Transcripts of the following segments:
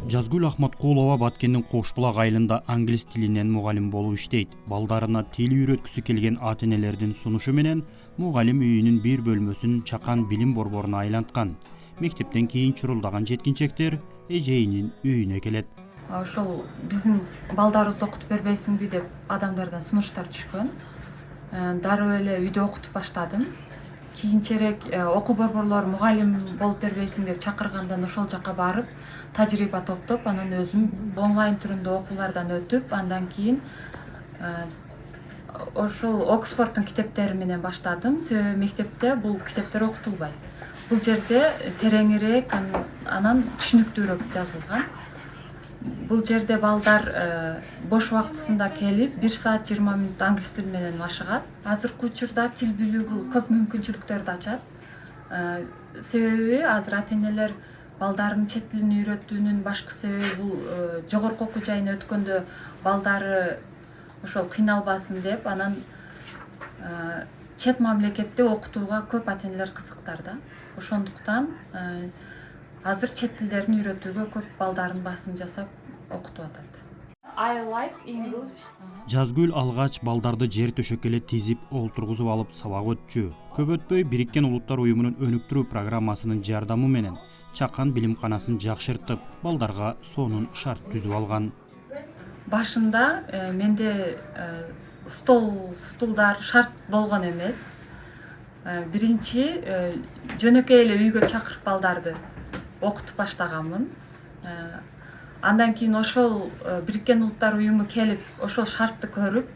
Жазгүл Ахматкулова Баткендин Кошбулак айылында англис тилинен мугалим болуп иштейт. Балдарына тил үйрөткүсү келген ата-энелердин сунушу менен мугалим үйүнүн бир бөлмөсүн чакан билим борборуна айланткан. Мектептен кийин чурулдаган жеткинчектер эжейинин үйүнө келет. Ошол биздин балдарыбызды окутуп бербейсиңби деп адамдардан сунуштар түшкөн. Дароо эле үйдө окутуп баштадым. Кийинчерээк окуу борборлору мугалим болуп бербейсиң деп чакыргандан ошол жака барып, тажрыйба топтоп, анан өзүм онлайн түрүндө окуулардан өтүп, андан кийин ошол Оксфорддун китептери менен баштадым. Себеби мектепте бул китептер окутулбайт. Бул жерде тереңирээк, анан түшүнүктүүрөөк жазылган. Бул жерде балдар бош убактысында келип 1 саат 20 мүнөт англис тили менен машыгат. Азыркы учурда тил билүү бул көп мүмкүнчүлүктөрдү ачат. Себеби азыр ата-энелер балдарын чет тилин үйрөтүүнүн башкы себеби бул жогорку окуу жайына өткөндө балдары ошол кыйналбасын деп, анан чет мамлекетте окутууга көп ата-энелер кызыктар да. Ошондуктан азыр чет тилдерин үйрөтүүгө көп балдарын басым жасап окутуп атат. I like English. Жазгүл алгач балдарды жер төшөккө эле тизип олтургузуп алып сабак өтчү. Көп өтпөй Бириккен Улуттар уюмунун өнүктүрүү программасынын жардамы менен чакан билимканасын жакшыртып, балдарга сонун шарт түзүп алган. Башында менде стулдар шарт болгон эмес. Биринчи жөнөкөй эле үйгө чакырып балдарды окутуп баштаганмын. Андан кийин ошол Бириккен Улуттар уюму келип, ошол шартты көрүп,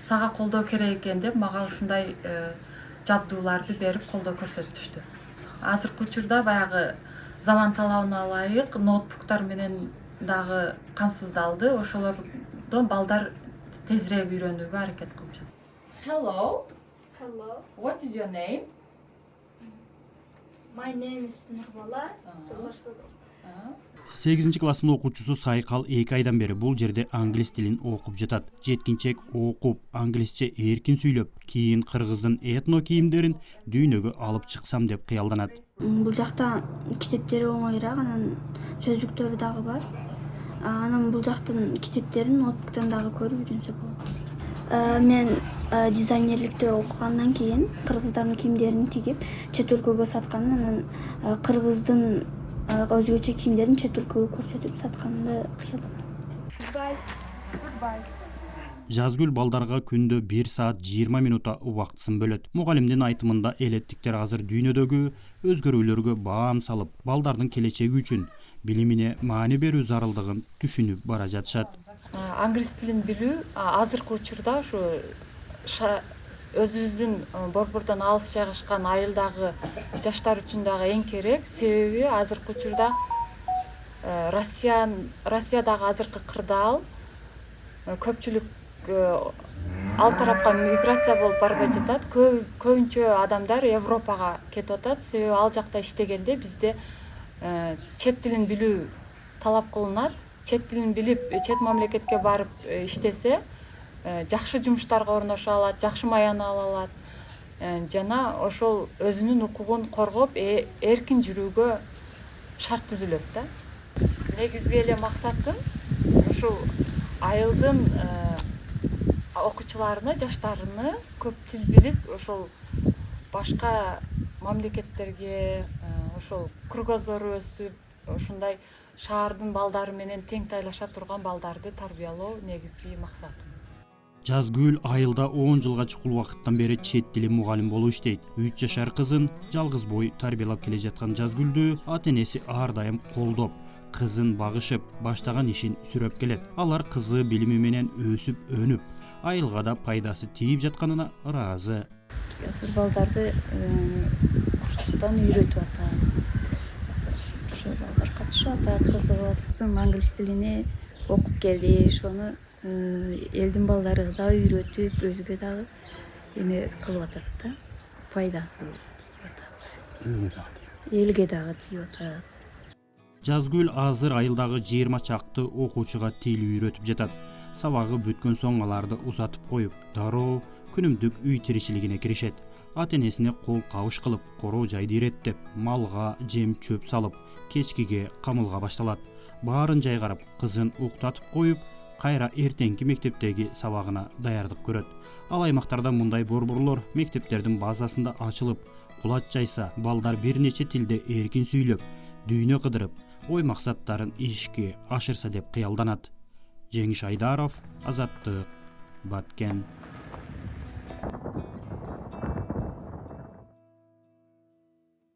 сага колдоо керек экен деп, мага ушундай жабдууларды берип колдоо көрсөтүштү. Азыркы учурда баягы заман талабына ылайык ноутбуктар менен дагы камсыздалды. Ошолордон балдар тезирээк үйрөнүүгө аракет кылып жатат. Hello. Hello, What is your name? my name is Nurбала. 8 класстын окуучусу Сайкал 2 айдан бери бул жерде англис тилин окуп жатат. Жеткинчек окуп, англисче эркин сүйлөп, кийин кыргыздын этно кийимдерин дүйнөгө алып чыксам деп кыялданат. Бул жакта китептери оңоюраак, анан сөздүктөрү дагы бар. Анан бул жактын китептерин ноутбуктан дагы көрүп үйрөнсө болот. Мен дизайнерликти окугандан кийин кыргыздардын кийимдерин тигип, чет өлкөгө саткан, анан кыргыздын өзгөчө кийимдерин чет өлкөгө көрсөтүп сатканды кыялданам. Жазгүл балдарга күндө 1 саат 20 минута убактысын бөлөт. Мугалимдин айтымында элеттиктер азыр дүйнөдөгү өзгөрүүлөргө баам салып, балдардын келечеги үчүн билимине маани берүү зарылдыгын түшүнүп бара жатышат. Англис тилин билүү азыркы учурда ушу өзүбүздүн борбордон алыс жайгашкан айылдагы жаштар үчүн дагы эң керек. Себеби азыркы учурда Россиядагы азыркы кырдаал көпчүлүк ал тарапка миграция болуп барбай жатат. Көбүнчө адамдар Европага кетип атат. Себеби ал жакта иштегенде бизде чет тилин билүү талап кылынат. Чет тилин билип, чет мамлекетке барып иштесе, жакшы жумуштарга орношо алат, жакшы маяны ала алат. Жана ошол өзүнүн укугун коргоп, эркин жүрүүгө шарт түзүлөт да. Негизги эле максатым ушул айылдын окуучуларына, жаштарыны көп тил билип, ошол башка мамлекеттерге, ошол кругозору өсүп, ушундай шаардын балдары менен тең тайлаша турган балдарды тарбиялоо негизги максатым. Жазгүл айылда 10 жылга чукул убакыттан бери чет тили мугалим болуп иштейт. 3 жашар кызын жалгыз бой тарбиялап келе жаткан Жазгүлдү ата-энеси ар дайым колдоп, кызын багышып, баштаган ишин сүрөп келет. Алар кызы билими менен өсүп, өнүп, айылга да пайдасы тийип жатканына ыраазы. Азыр балдарды курстан үйрөтүп атат. Ошо балдар катышып атат, кызыгып атат. Англис тилине окуп келди, ошону элдин балдары да үйрөтүп, өзгө дагы эме кылып атат да. Пайдасы тийип атат. Элге дагы тийип атат. Жазгүл азыр айылдагы 20 чакты окуучуга тил үйрөтүп жатат. Сабагы бүткөн соң аларды узатып коюп, дароо күнүмдүк үй тиричилигине киришет. ата энесине кол кабыш кылып, короо жайды иреттеп, малга жем чөп салып, кечкиге камылга башталат. Баарын жайгарып, кызын уктатып коюп, кайра эртеңки мектептеги сабагына даярдык көрөт. Ал аймактарда мындай борборлор мектептердин базасында ачылып, кулат жайса, балдар бир нече тилде эркин сүйлөп, дүйнө кыдырып, ой максаттарын ишке ашырса деп кыялданат. Жеңиш Айдаров, Азаттык, Баткен.